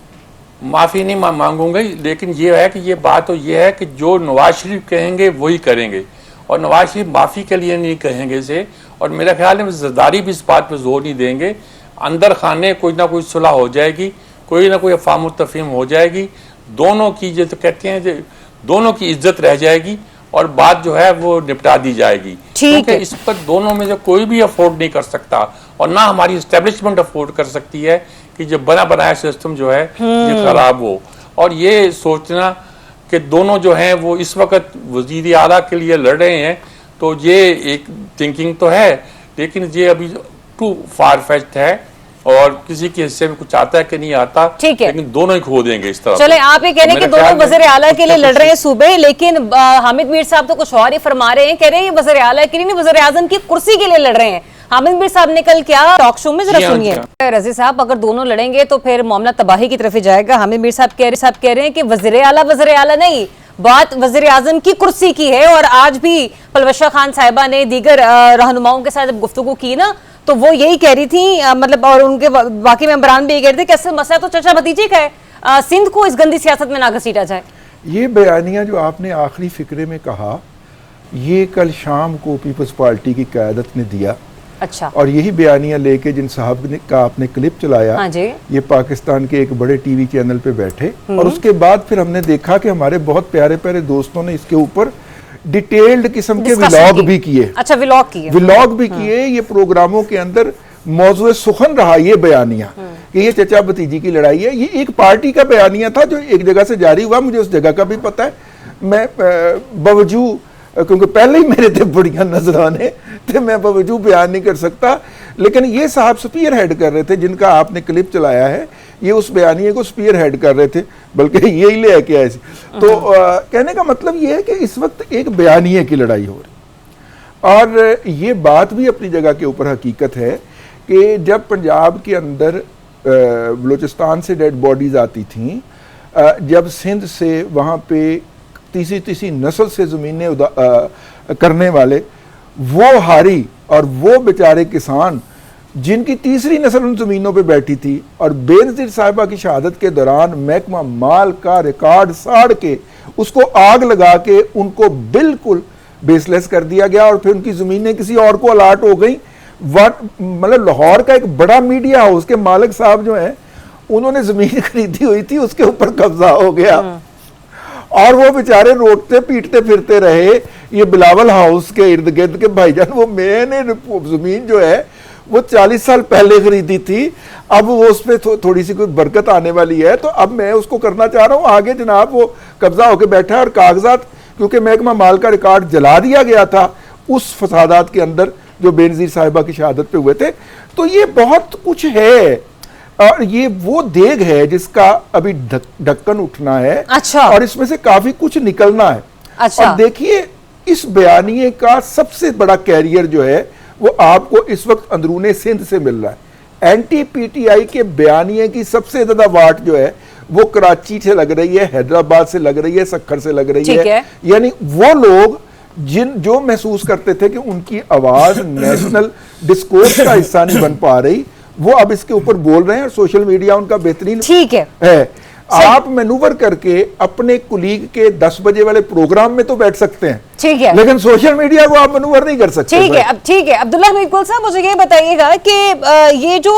माफ़ी नहीं मांगूंगी, लेकिन ये है कि ये बात तो ये है कि जो नवाज शरीफ कहेंगे वही करेंगे, और नवाज शरीफ माफ़ी के लिए नहीं कहेंगे इसे, और मेरा ख्याल है ज़रदारी भी इस बात पर जोर नहीं देंगे। अंदर खाने कोई ना कोई सुलह हो जाएगी, कोई ना कोई अफ़ाम तफ़हीम हो जाएगी, दोनों की जो तो कहते हैं दोनों की इज्जत रह जाएगी, और बात जो है वो निपटा दी जाएगी। क्योंकि इस पर दोनों में जो कोई भी अफोर्ड नहीं कर सकता, और ना हमारी इस्टेब्लिशमेंट अफोर्ड कर सकती है कि जो बना बनाया सिस्टम जो है ये ख़राब हो। और ये सोचना कि दोनों जो हैं वो इस वक्त वज़ीर आला के लिए लड़ रहे हैं, तो ये एक थिंकिंग तो है, लेकिन ये अभी टू फार फेच्ड है, और किसी के हिस्से में कुछ आता है कि नहीं आता, लेकिन दोनों ही खो देंगे इस तरह। चले, आप ये कह रहे हैं कि दोनों वज़ीर आला के लिए लड़ रहे हैं सूबे, लेकिन हामिद मीर साहब तो कुछ और ही फरमा रहे हैं, कह रहे हैं ये वज़ीर आला के लिए नहीं, वज़ीर आज़म की कुर्सी के लिए लड़ रहे हैं। हामिद मीर साहब ने कल क्या टॉक शो में, जरा जी हाँ, सुनिए। जी रजी साहब, अगर दोनों लड़ेंगे तो फिर मामला तबाही की तरफ ही जाएगा। हामिद मीर साहब कह रहे हैं कि वज़ीर आला नहीं, बात वज़ीर आज़म की कुर्सी की है। और आज भी पलवशा खान साहिबा ने दीगर रहनुमाओं के साथ जब गुफ्तगू की ना, तो वो यही कह रही थी, मतलब और उनके बाकी मेंबरान भी यही कह रहे थे कि असल मसला तो चाचा भतीजे का है, सिंध को इस गंदी सियासत में ना घसीटा जाए। ये बयानिया जो आपने आखिरी फिक्रे में कहा, ये कल शाम को पीपल्स पार्टी की क़यादत ने दिया। अच्छा। और यही बयानिया लेके जिन साहब ने का आपने क्लिप चलाया, हाँ जी। ये पाकिस्तान के एक बड़े टीवी चैनल पे बैठे, और उसके बाद फिर हमने देखा कि हमारे बहुत प्यारे प्यारे दोस्तों ने इसके ऊपर डिटेल्ड किस्म के व्लॉग भी किए। अच्छा, व्लॉग भी किए। ये प्रोग्रामों के अंदर मौजूद सुखन रहा ये बयानिया कि ये चचा भतीजी की लड़ाई है। ये एक पार्टी का बयानिया था जो एक जगह से जारी हुआ, मुझे उस जगह का भी पता है। मैं बावजूद, क्योंकि पहले ही मेरे थे बढ़िया नजराने थे, मैं बावजूद बयान नहीं कर सकता, लेकिन ये साहब स्पीयर हेड कर रहे थे, जिनका आपने क्लिप चलाया है, ये उस बयानिए को स्पीयर हेड कर रहे थे, बल्कि ये ही ले आके आए। तो कहने का मतलब ये है कि इस वक्त एक बयानिए की लड़ाई हो रही, और ये बात भी अपनी जगह के ऊपर हकीकत है कि जब पंजाब के अंदर बलूचिस्तान से डेड बॉडीज आती थीं, जब सिंध से वहाँ पे तीसरी नस्ल से ज़मीनें करने वाले वो हारी, और वो बेचारे किसान जिनकी तीसरी नस्ल उन ज़मीनों पे बैठी थी, और बेनज़ीर साहिबा की शहादत के दौरान महकमा माल का रिकॉर्ड साड़ के उसको आग लगा के उनको बिल्कुल बेसलेस कर दिया गया, और फिर उनकी ज़मीनें किसी और को अलाट हो गई। मतलब लाहौर का एक बड़ा मीडिया हाउस के मालिक साहब जो हैं, उन्होंने ज़मीन खरीदी हुई थी, उसके ऊपर कब्जा हो गया, और वो बेचारे रोटते पीटते फिरते रहे ये बिलावल हाउस के इर्द गिर्द के भाईजान। वो मैंने ज़मीन जो है वो 40 साल पहले खरीदी थी, अब वो उस पर थोड़ी सी कोई बरकत आने वाली है, तो अब मैं उसको करना चाह रहा हूँ आगे। जनाब वो कब्जा होकर बैठा है, और कागजात क्योंकि महकमा माल का रिकॉर्ड जला दिया गया था उस फसादात के अंदर जो बेनज़ीर साहिबा की शहादत पे हुए थे। तो ये बहुत कुछ है, और ये वो देग है जिसका अभी ढक्कन उठना है। अच्छा। और इसमें से काफी कुछ निकलना है। अच्छा। और देखिए, इस बयानिए का सबसे बड़ा कैरियर जो है वो आपको इस वक्त अंदरूने सिंध से मिल रहा है। एंटी पीटीआई के बयानिए की सबसे ज्यादा वाट जो है वो कराची से लग रही है, हैदराबाद से लग रही है, सक्खर से लग रही है। यानी वो लोग जो महसूस करते थे कि उनकी आवाज नेशनल डिस्कोर्स का हिस्सा नहीं बन पा रही, वो अब इसके ऊपर बोल रहे हैं, और सोशल मीडिया उनका बेहतरीन है। आप मैनूवर करके अपने कुलीग के 10 बजे वाले प्रोग्राम में तो बैठ सकते हैं, ठीक है, लेकिन सोशल मीडिया को आप मैनूवर नहीं कर सकते। ठीक है। अब्दुल्ला हमीद कुल साहब, मुझे ये बताइएगा कि ये जो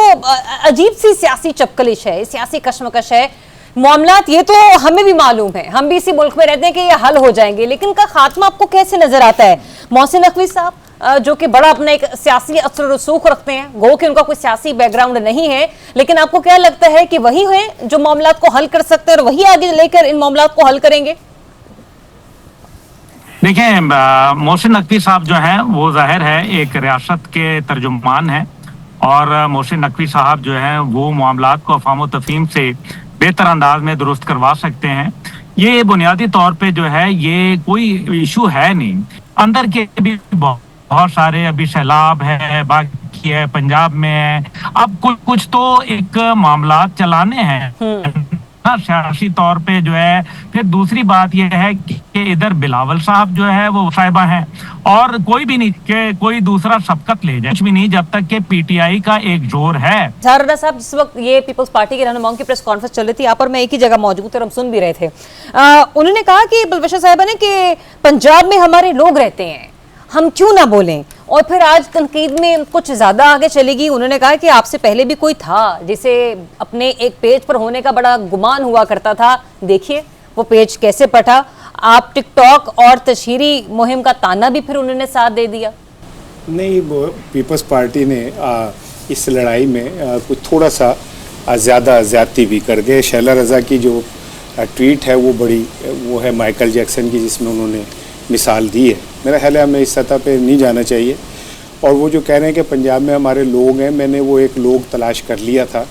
अजीब सी सियासी चपकलिश है, सियासी कशमकश है, मामलात ये तो हमें भी मालूम है, हम भी इसी मुल्क में रहते हैं कि ये हल हो जाएंगे, लेकिन का खात्मा आपको कैसे नजर आता है? मोहसिन नकवी साहब जो कि बड़ा अपना एक सियासी असर रसूख रखते हैं, गो कि उनका कोई सियासी बैकग्राउंड नहीं है, लेकिन आपको क्या लगता है कि वही है जो मामलात को हल कर सकते हैं और वही आगे लेकर इन मामलात को हल करेंगे? देखिए, मोहसिन नकवी साहब जो हैं वो जाहिर है एक रियासत के तर्जुमान हैं, और मोहसिन नकवी साहब जो हैं वो मामलात को अफाम तफहीम से बेहतर अंदाज में दुरुस्त करवा सकते हैं। ये बुनियादी तौर पे जो है ये कोई इशू है नहीं, अंदर के भी बहुत सारे अभी सैलाब है, बाकी है, पंजाब में है, अब कुछ तो एक मामलात चलाने हैं सियासी तौर पे जो है। फिर दूसरी बात यह है कि इधर बिलावल साहब जो है वो साहिबा हैं, और कोई भी नहीं कि कोई दूसरा सबकत ले जाए, कुछ भी नहीं, जब तक कि पीटीआई का एक जोर है। झारडा साहब, जिस वक्त ये पीपल्स पार्टी के रहनुमाओं की प्रेस कॉन्फ्रेंस चल रही थी, यहाँ पर मैं एक ही जगह मौजूद थे और हम सुन भी रहे थे, उन्होंने कहा कि पलवशा साहिबा ने कि पंजाब में हमारे लोग रहते हैं, हम क्यों ना बोलें। और फिर आज तनकीद में कुछ ज्यादा आगे चलेगी, उन्होंने कहा कि आपसे पहले भी कोई था जिसे अपने एक पेज पर होने का बड़ा गुमान हुआ करता था, देखिए वो पेज कैसे पटा। आप टिकटॉक और तशहीरी मुहिम का ताना भी फिर उन्होंने साथ दे दिया। नहीं, वो पीपल्स पार्टी ने इस लड़ाई में कुछ थोड़ा सा ज़्यादा ज़्यादती भी कर गए। शैला रज़ा की जो ट्वीट है वो है माइकल जैक्सन की, जिसमें उन्होंने मिसाल दी है। मेरा ख्याल है हमें इस सतह पे नहीं जाना चाहिए। और वो जो कह रहे हैं कि पंजाब में हमारे लोग हैं, मैंने वो एक लोग तलाश कर लिया था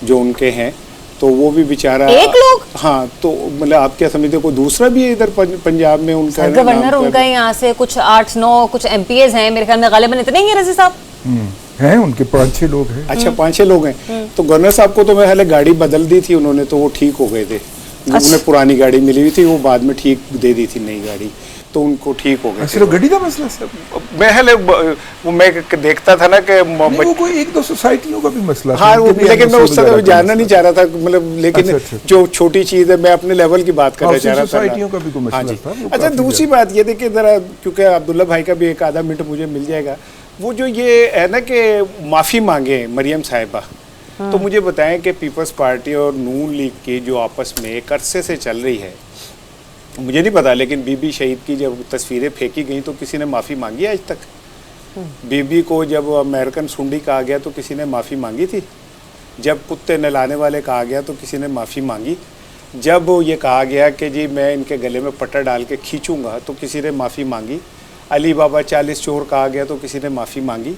जो उनके हैं, तो वो भी बेचारा एक लोग, हाँ, तो मतलब आप क्या समझते हो कोई दूसरा भी है इधर पंजाब में? उनका गवर्नर उनका यहाँ से कुछ 8-9 कुछ MPs हैं, मेरे ख्याल में गालिबन इतने ही हैं रज़ी साहब। हैं उनके 5-6 लोग हैं। अच्छा 5-6 लोग हैं। तो गवर्नर साहब को तो मैं हाले गाड़ी बदल दी थी उन्होंने, तो वो ठीक हो गए थे। उन्हें पुरानी गाड़ी मिली हुई थी, वो बाद में ठीक दे दी थी नई गाड़ी, तो उनको ठीक हो गए। सिर्फ गड्डी का मसला सर? मैं हाले वो मैं देखता था ना कि वो कोई 1-2 सोसाइटियों का भी मसला। हाँ वो, लेकिन मैं उस तरह जानना नहीं चाह रहा था, मतलब लेकिन अच्छा। जो छोटी चीज़ है मैं अपने लेवल की बात करना चाह रहा था। सोसाइटियों का भी कोई मसला था। अच्छा दूसरी बात ये देखिए ज़रा, क्योंकि अब्दुल्ला भाई का भी एक आधा मिनट मुझे मिल जाएगा, वो जो ये है ना कि माफ़ी मांगे मरियम साहिबा, तो मुझे बताएं कि पीपल्स पार्टी और नून लीग की जो आपस में एक अरसे से चल रही है, मुझे नहीं पता, लेकिन बीबी शहीद की जब तस्वीरें फेंकी गई तो किसी ने माफ़ी मांगी आज तक? बीबी को जब अमेरिकन सुंडी कहा गया तो किसी ने माफ़ी मांगी थी? जब कुत्ते नहलाने वाले कहा गया तो किसी ने माफ़ी मांगी? जब ये कहा गया कि जी मैं इनके गले में पट्टा डाल के खींचूंगा तो किसी ने माफ़ी मांगी? अली बाबा 40 चोर कहा गया तो किसी ने माफ़ी मांगी?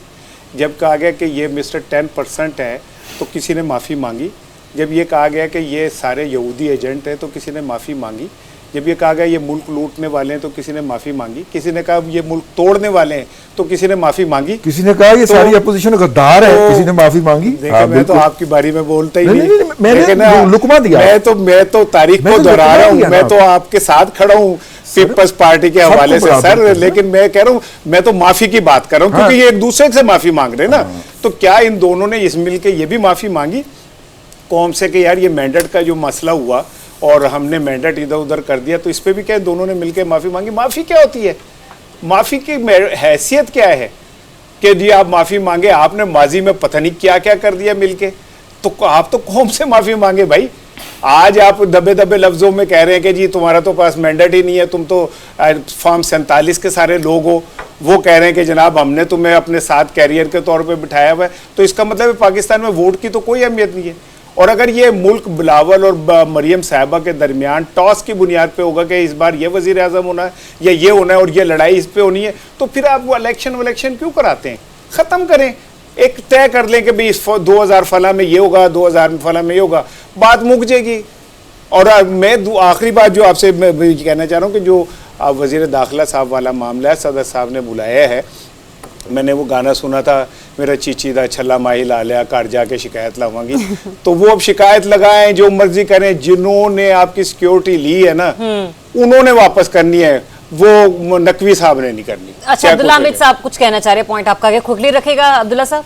जब कहा गया कि ये मिस्टर 10% है तो किसी ने माफ़ी मांगी? जब ये कहा गया कि ये सारे यहूदी एजेंट हैं तो किसी ने माफ़ी मांगी? जब ये कहा गया ये मुल्क लूटने वाले हैं तो किसी ने माफ़ी मांगी? किसी ने कहा ये मुल्क तोड़ने वाले हैं तो किसी ने माफ़ी मांगी? किसी ने कहा ये सारी अपोजिशन गद्दार है, किसी ने माफ़ी मांगी? देखिए मैं तो आपकी बारी में बोलता ही नहीं, मैंने लुकमा दिया। मैं तो तारीख को दोहरा रहा हूँ, मैं तो आपके साथ खड़ा हूँ पीपल्स पार्टी के हवाले से सर, लेकिन मैं कह रहा हूँ मैं तो माफ़ी की बात कर रहा हूँ, क्योंकि ये एक दूसरे से माफ़ी मांग रहे हैं ना। तो क्या इन दोनों ने इस मिल के ये भी माफ़ी मांगी कौम से कि यार ये मैंडेट का जो मसला हुआ और हमने मैंडेट इधर उधर कर दिया, तो इस पे भी क्या दोनों ने मिलकर माफ़ी मांगी? माफ़ी क्या होती है? माफ़ी की हैसियत क्या है कि जी आप माफ़ी मांगे, आपने माजी में पता नहीं क्या क्या कर दिया मिलके, तो आप तो कौम से माफ़ी मांगे भाई? आज आप दबे दबे लफ्ज़ों में कह रहे हैं कि जी तुम्हारा तो पास मैंडेट ही नहीं है, तुम तो फॉर्म 47 के सारे लोग हो। वो कह रहे हैं कि जनाब हमने तुम्हें अपने साथ कैरियर के तौर पे बिठाया हुआ है, तो इसका मतलब है पाकिस्तान में वोट की तो कोई अहमियत नहीं है। और अगर ये मुल्क बिलावल और मरियम साहिबा के दरमियान टॉस की बुनियाद पे होगा कि इस बार ये वज़ीर आज़म होना है या ये होना है और ये लड़ाई इस पे होनी है, तो फिर आप वो इलेक्शन क्यों कराते हैं? ख़त्म करें, एक तय कर लें कि भाई इस 2000 फला में ये होगा, 2000 फला में ये होगा, बात मुक जाएगी। और मैं आखिरी बात जो आपसे मैं कहना चाह रहा हूँ कि जो वज़ीर दाखिला साहब वाला मामला है, सदर साहब ने बुलाया है, मैंने वो गाना सुना था, मेरा चीची दा छल्ला माही ला लिया, घर जाके शिकायत लगाऊंगी। तो वो अब शिकायत लगाएं, जो मर्जी करें, जिन्होंने आपकी सिक्योरिटी ली है ना उन्होंने वापस करनी है, वो नकवी साहब ने नहीं करनी। अच्छा अब्दुल्ला हामिद साहब कुछ कहना चाह रहे हैं, पॉइंट आपका क्विकली रखेगा अब्दुल्ला साहब?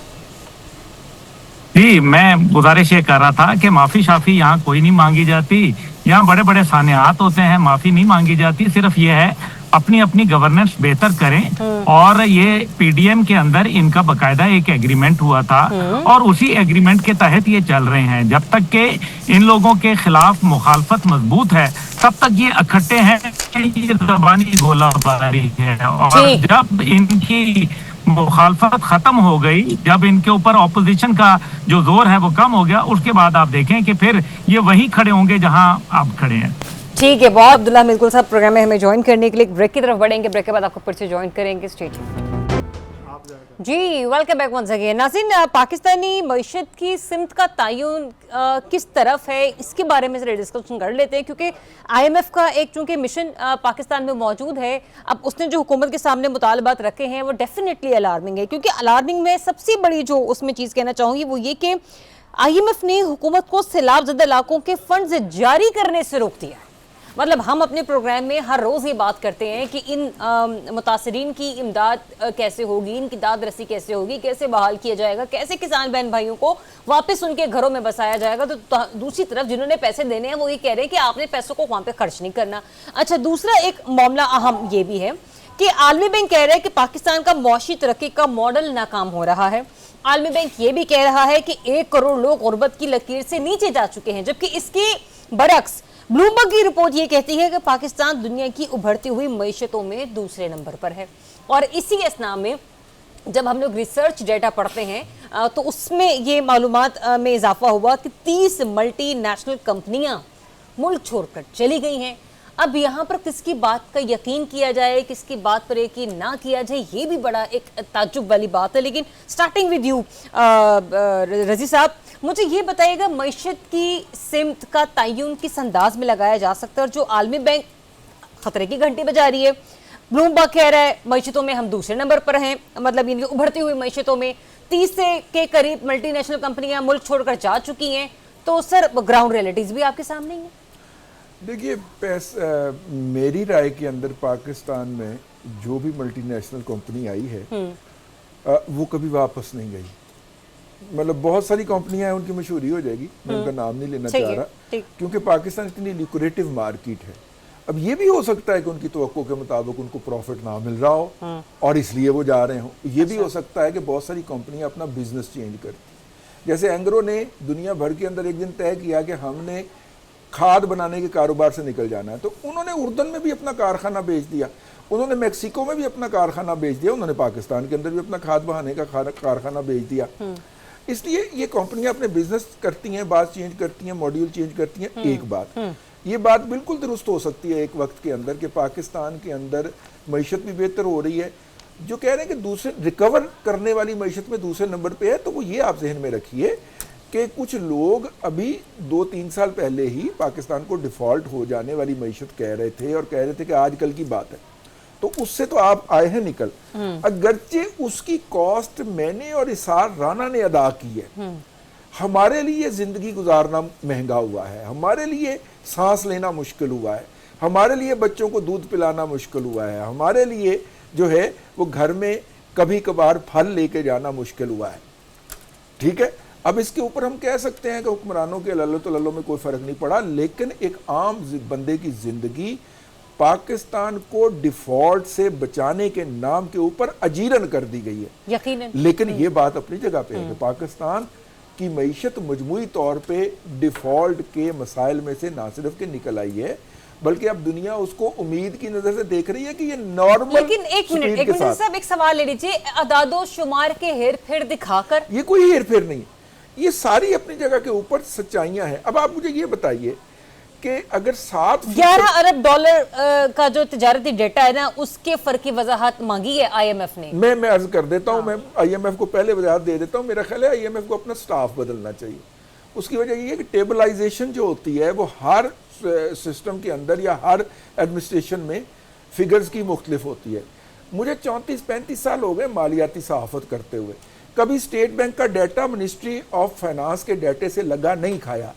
जी मैं गुजारिश ये कर रहा था कि माफी शाफी यहाँ कोई नहीं मांगी जाती, यहाँ बड़े बड़े सानियात होते हैं, माफी नहीं मांगी जाती। सिर्फ ये है अपनी अपनी गवर्नेंस बेहतर करें। और ये पीडीएम के अंदर इनका बकायदा एक एग्रीमेंट हुआ था और उसी एग्रीमेंट के तहत ये चल रहे हैं। जब तक के इन लोगों के खिलाफ मुखालफत मजबूत है तब तक ये इकट्ठे हैं, ये ज़बानी गोलाबारी है। और जब इनकी मुखालफत खत्म हो गई, जब इनके ऊपर ऑपोजिशन का जो जोर है वो कम हो गया, उसके बाद आप देखें कि फिर ये वहीं खड़े होंगे जहां आप खड़े हैं। ठीक है, बहुत अब्दुल्ला बिल्कुल साहब प्रोग्राम में हमें ज्वाइन करने के लिए ब्रेक की तरफ बढ़ेंगे, ब्रेक के बाद आपको फिर से ज्वाइन करेंगे। स्टेट जी वेलकम बैक वंस अगेन। नाज़रीन, पाकिस्तानी मईशत की सिमत का तयन किस तरफ है इसके बारे में जरा डिस्कशन कर लेते हैं, क्योंकि IMF का एक चूंकि मिशन पाकिस्तान में मौजूद है, अब उसने जो हुकूमत के सामने मुतालबात रखे हैं वो डेफिनेटली अलार्मिंग है। क्योंकि अलार्मिंग में सबसे बड़ी जो उसमें चीज़ कहना चाहूँगी वो ये कि IMF ने हुकूमत को सैलाब ज़दा इलाकों के फंड्स जारी करने से रोक दिया है। मतलब हम अपने प्रोग्राम में हर रोज़ ये बात करते हैं कि इन मुतासरीन की इमदाद कैसे होगी, इनकी दाद रसी कैसे होगी, कैसे बहाल किया जाएगा, कैसे किसान बहन भाइयों को वापस उनके घरों में बसाया जाएगा। तो दूसरी तरफ जिन्होंने पैसे देने हैं वो ये कह रहे हैं कि आपने पैसों को वहाँ पे खर्च नहीं करना। अच्छा, दूसरा एक मामला अहम ये भी है कि आलमी बैंक कह रहा है कि पाकिस्तान का मौशी तरक्की का मॉडल नाकाम हो रहा है। आलमी बैंक ये भी कह रहा है कि 1 करोड़ लोग गुर्बत की लकीर से नीचे जा चुके हैं, जबकि इसके बरक्स ब्लूमबर्ग की रिपोर्ट ये कहती है कि पाकिस्तान दुनिया की उभरती हुई मईशतों में दूसरे नंबर पर है। और इसी असना में जब हम लोग रिसर्च डेटा पढ़ते हैं तो उसमें ये मालूमात में इजाफा हुआ कि 30 मल्टी नेशनल कंपनियां मुल्क छोड़कर चली गई हैं। अब यहाँ पर किसकी बात का यकीन किया जाए, किसकी बात पर यकीन ना किया जाए, ये भी बड़ा एक ताज्जुब वाली बात है। लेकिन स्टार्टिंग विद यू रजी साहब, मुझे ये बताइएगा मईशत की सिमत का तयन किस अंदाज में लगाया जा सकता है, और जो आलमी बैंक खतरे की घंटी बजा रही है ब्लूमबर्ग कह रहा है मईशतों में हम दूसरे नंबर पर हैं, मतलब यानी उभरती हुई मईशतों में 30 के करीब मल्टीनेशनल कंपनियां मुल्क छोड़कर जा चुकी हैं। तो सर ग्राउंड रियलिटीज भी आपके सामने ही है। देखिए मेरी राय के अंदर पाकिस्तान में जो भी मल्टीनेशनल कंपनी आई है वो कभी वापस नहीं गई। मतलब बहुत सारी कंपनियां हैं, उनकी मशहूरी हो जाएगी, मैं उनका नाम नहीं लेना चाह रहा, क्योंकि पाकिस्तान इतनी लिक्रेटिव मार्केट है। अब ये भी हो सकता है कि उनकी तवक्को के मुताबिक उनको प्रॉफिट ना मिल रहा हो और इसलिए वो जा रहे हो। ये भी हो सकता है कि बहुत सारी कंपनियां अपना बिजनेस चेंज करती, जैसे एंग्रो ने दुनिया भर के अंदर एक दिन तय किया कि हमने खाद बनाने के कारोबार से निकल जाना है, तो उन्होंने उर्दन में भी अपना कारखाना बेच दिया, उन्होंने मेक्सिको में भी अपना कारखाना बेच दिया, उन्होंने पाकिस्तान के अंदर भी अपना खाद बहाने का कारखाना बेच दिया। इसलिए ये कंपनियां अपने बिजनेस करती हैं, बात चेंज करती हैं, मॉड्यूल चेंज करती हैं। एक बात ये बात बिल्कुल दुरुस्त हो सकती है एक वक्त के अंदर कि पाकिस्तान के अंदर मईशत भी बेहतर हो रही है। जो कह रहे हैं कि दूसरे रिकवर करने वाली मईशत में दूसरे नंबर पे है, तो वो ये आप जहन में रखिए कि कुछ लोग अभी 2-3 साल पहले ही पाकिस्तान को डिफ़ॉल्ट हो जाने वाली मईशत कह रहे थे और कह रहे थे कि आजकल की बात है, तो उससे तो आप आए हैं निकल। अगरचे उसकी कॉस्ट मैंने और इसार राना ने अदा की है। हमारे लिए ज़िंदगी गुजारना महंगा हुआ है, हमारे लिए सांस लेना मुश्किल हुआ है, हमारे लिए बच्चों को दूध पिलाना मुश्किल हुआ है, हमारे लिए जो है वो घर में कभी कभार फल लेके जाना मुश्किल हुआ है। ठीक है, अब इसके ऊपर हम कह सकते हैं कि हुक्मरानों के लल्लो तो लल्लो में कोई फ़र्क नहीं पड़ा, लेकिन एक आम बंदे की ज़िंदगी पाकिस्तान को डिफ़ॉल्ट से बचाने के नाम के ऊपर अजीरन कर दी गई है, यकीनन। लेकिन ये बात अपनी जगह पे है कि पाकिस्तान की मईशत मजमूई तौर पे डिफ़ॉल्ट के मसाइल में से ना सिर्फ के निकल आई है, बल्कि अब दुनिया उसको उम्मीद की नजर से देख रही है कि ये नॉर्मल। लेकिन एक मिनट साहब, एक सवाल ले लीजिए, अदादो शुमार के हेर फेर दिखाकर, ये कोई हेर फेर नहीं है, ये सारी अपनी जगह के ऊपर सच्चाइयां हैं। अब आप मुझे ये बताइए कि अगर 11 अरब डॉलर का जो तिजारती डेटा है ना, उसके फर्क की वजाहत मांगी है IMF ने। मैं अर्ज कर देता हूं, मैं IMF को पहले वजाहत दे देता हूं। मेरा ख्याल है IMF को अपना स्टाफ बदलना चाहिए। उसकी वजह ये है कि टेबलाइजेशन जो होती है वो हर सिस्टम के अंदर या हर एडमिनिस्ट्रेशन में फिगर्स की मुख्तलिफ होती है। मुझे 34-35 साल हो गए मालियाती सहाफत करते हुए, कभी स्टेट बैंक का डाटा मिनिस्ट्री ऑफ फाइनेंस के डाटे से लगा नहीं खाया।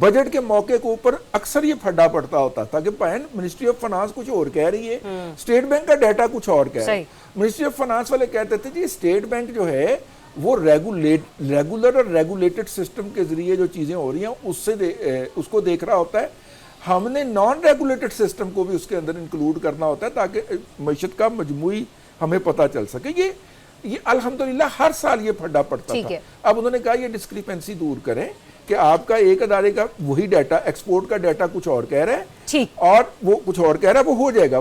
बजट के मौके के ऊपर अक्सर ये फड्डा पड़ता होता था कि पैन मिनिस्ट्री ऑफ फाइनेंस कुछ और कह रही है, स्टेट बैंक का डाटा कुछ और कह रहा है। मिनिस्ट्री ऑफ फाइनेंस वाले कहते थे जी स्टेट बैंक जो है वो रेगुलर और रेगुलेटेड सिस्टम के जरिए जो चीजें हो रही हैं उससे उसको देख रहा होता है। हमने नॉन रेगुलेटेड सिस्टम को भी उसके अंदर इंक्लूड करना होता है ताकि मईशत का मजमूई हमें पता चल सके। ये अल्हम्दुलिल्लाह हर साल ये फड्डा पड़ता था। अब उन्होंने कहा ये डिस्क्रिपेंसी दूर करें कि आपका एक अदारे का वही डाटा, एक्सपोर्ट का डाटा कुछ और कह रहा है और वो कुछ और कह रहा है, वो हो जाएगा।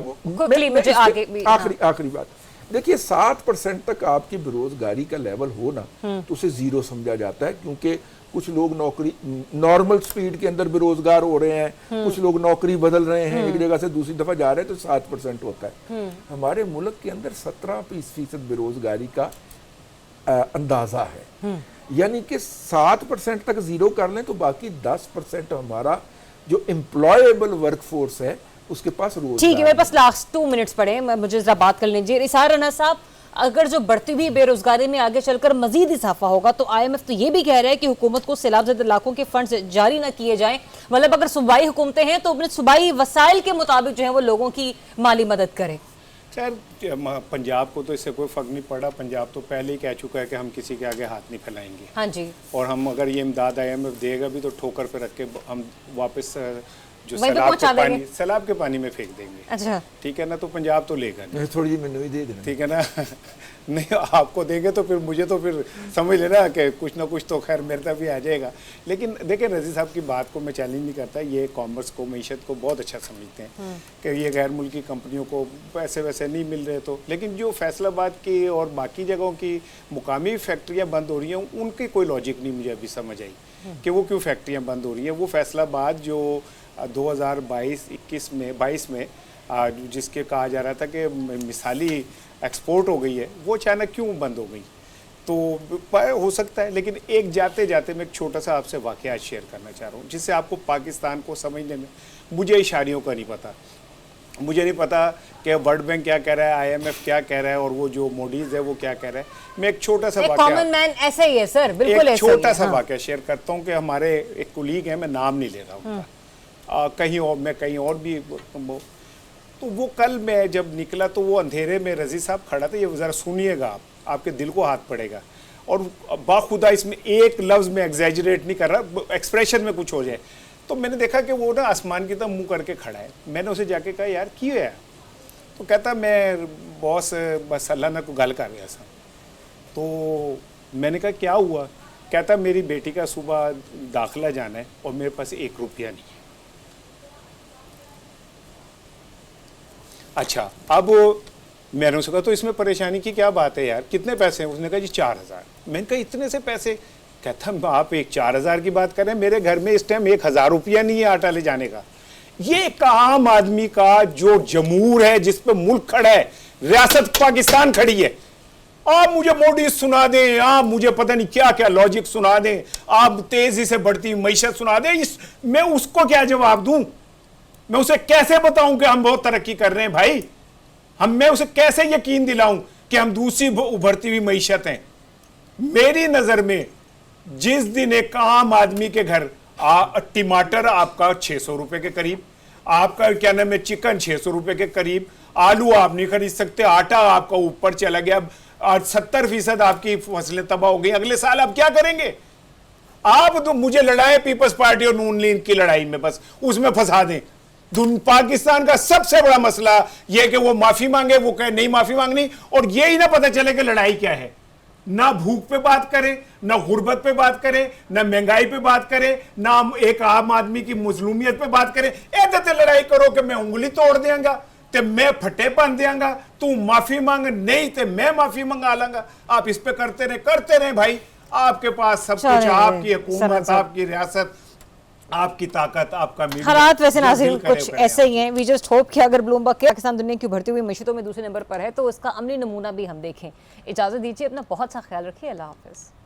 आखिरी बात देखिए, 7% तक आपकी बेरोजगारी का लेवल हो ना तो उसे जीरो समझा जाता है, क्योंकि कुछ लोग नौकरी नॉर्मल स्पीड के अंदर बेरोजगार हो रहे हैं, कुछ लोग नौकरी बदल रहे हैं, एक जगह से दूसरी दफा जा रहे हैं, तो 7% होता है। हमारे मुल्क के अंदर 17% बेरोजगारी का अंदाजा है, यानी कि 7% तक जीरो कर लें तो बाकी 10% हमारा जो एम्प्लॉयबल वर्कफोर्स है उसके पास रोजगार। ठीक है, मेरे पास लास्ट 2 मिनट्स पड़े हैं, मुझे जरा बात कर लीजिए। इसार राना साहब, अगर जो बढ़ती हुई बेरोजगारी में आगे चलकर मजीद इजाफा होगा तो IMF तो ये भी कह रहा है कि हुकूमत को सैलाबज़दा इलाकों के फंड्स जारी ना किए जाएं, मतलब अगर सूबाई हुकूमतें हैं तो अपने सूबाई वसाइल के मुताबिक जो है वो लोगों की माली मदद करें। खैर पंजाब को तो इससे कोई फर्क नहीं पड़ा, पंजाब तो पहले ही कह चुका है कि हम किसी के आगे हाथ नहीं फैलाएंगे। हाँ जी, और हम अगर ये इमदाद IMF देगा भी तो ठोकर पे रख के हम वापस जो सैलाब के पानी में फेंक देंगे। अच्छा, ठीक है ना, तो पंजाब तो लेगा नहीं, थोड़ी मैंने भी दे देना, ठीक है ना। नहीं आपको देंगे तो फिर मुझे तो फिर समझ लेना कि कुछ ना कुछ तो खैर मेरे तक भी आ जाएगा। लेकिन देखिए रज़ी साहब की बात को मैं चैलेंज नहीं करता, ये कॉमर्स को, मईशत को बहुत अच्छा समझते हैं कि ये गैर मुल्की कंपनियों को पैसे वैसे नहीं मिल रहे, तो लेकिन जो फैसलाबाद की और बाकी जगहों की मुकामी फैक्ट्रियाँ बंद हो रही हैं उनकी कोई लॉजिक नहीं मुझे अभी समझ आई कि वो क्यों फैक्ट्रियाँ बंद हो रही हैं। वो फैसलाबाद जो 2022 में जिसके कहा जा रहा था कि मिसाली एक्सपोर्ट हो गई है, वो अचानक क्यों बंद हो गई, तो हो सकता है। लेकिन एक जाते जाते मैं एक छोटा सा आपसे वाक़या शेयर करना चाह रहा हूँ जिससे आपको पाकिस्तान को समझने में, मुझे इशारियों का नहीं पता, मुझे नहीं पता कि वर्ल्ड बैंक क्या कह रहा है, IMF क्या कह रहा है, और वो जो मोडीज है वो क्या कह रहा है। मैं एक छोटा सा एक कॉमन मैन ऐसा ही है सर, बिल्कुल एक ऐसा ही है। छोटा सा हाँ। वाकया शेयर करता हूँ कि हमारे एक कुलीग है, मैं नाम नहीं ले रहा हूँ, कहीं और मैं कहीं और भी तो वो कल मैं जब निकला तो वो अंधेरे में रजी साहब खड़ा था, ये ज़रा सुनिएगा आप, आपके दिल को हाथ पड़ेगा, और बाखुदा इसमें एक लफ्ज़ में एग्जैजरेट नहीं कर रहा, एक्सप्रेशन में कुछ हो जाए। तो मैंने देखा कि वो ना आसमान की तरफ मुंह करके खड़ा है। मैंने उसे जाके कहा यार क्यों है? तो कहता मैं बॉस बस अल्लाह ना को गल कर रहा था। तो मैंने कहा क्या हुआ? कहता मेरी बेटी का सुबह दाखिला जाना है और मेरे पास 1 रुपया नहीं है। अच्छा, अब मैंने उससे कहा तो इसमें परेशानी की क्या बात है यार, कितने पैसे हैं? उसने कहा जी 4000। मैंने कहा इतने से पैसे? कहता आप एक 4000 की बात कर रहे हैं, मेरे घर में इस टाइम 1000 रुपया नहीं है आटा ले जाने का। ये एक आम आदमी का जो जमूर है, जिस पे मुल्क खड़ा है, रियासत पाकिस्तान खड़ी है, आप मुझे मोदी सुना दें, आप मुझे पता नहीं क्या क्या लॉजिक सुना दें, आप तेजी से बढ़ती मईशत सुना दें, मैं उसको क्या जवाब दूं? मैं उसे कैसे बताऊं कि हम बहुत तरक्की कर रहे हैं भाई? मैं उसे कैसे यकीन दिलाऊं कि हम दूसरी उभरती हुई मईशत हैं? मेरी नजर में जिस दिन एक आम आदमी के घर टमाटर आपका 600 रुपए के करीब, आपका क्या नाम है चिकन 600 रुपए के करीब, आलू आप नहीं खरीद सकते, आटा आपका ऊपर चला गया, 70% आपकी फसलें तबाह हो गई, अगले साल आप क्या करेंगे? आप तो मुझे लड़ाई पीपल्स पार्टी और नून लीग की लड़ाई में बस उसमें फंसा दें। पाकिस्तान का सबसे बड़ा मसला यह कि वो माफी मांगे, वो कहे नहीं माफी मांगनी, और यही ना पता चले कि लड़ाई क्या है। ना भूख पे बात करें, ना गुर्बत पे बात करें, ना महंगाई पे बात करें, ना एक आम आदमी की मजलूमियत पे बात करें। ऐसे लड़ाई करो कि मैं उंगली तोड़ देंगा, ते मैं फटे बन देंगा, तू माफी मांग, नहीं ते मैं माफी मंगा लांगा। आप इस पे करते रहे भाई, आपके पास सब कुछ, आपकी हुकूमत, आपकी रियासत, आपकी ताकत, आपका मीडिया। हालात वैसे नाज़रीन कुछ ऐसे ही हैं। वी जस्ट होप कि अगर ब्लूमबर्ग के पाकिस्तान दुनिया की उभरती हुई मईशतों में दूसरे नंबर पर है तो उसका अमली नमूना भी हम देखें। इजाज़त दीजिए, अपना बहुत सा ख्याल रखिए, अल्लाह हाफ़िज़।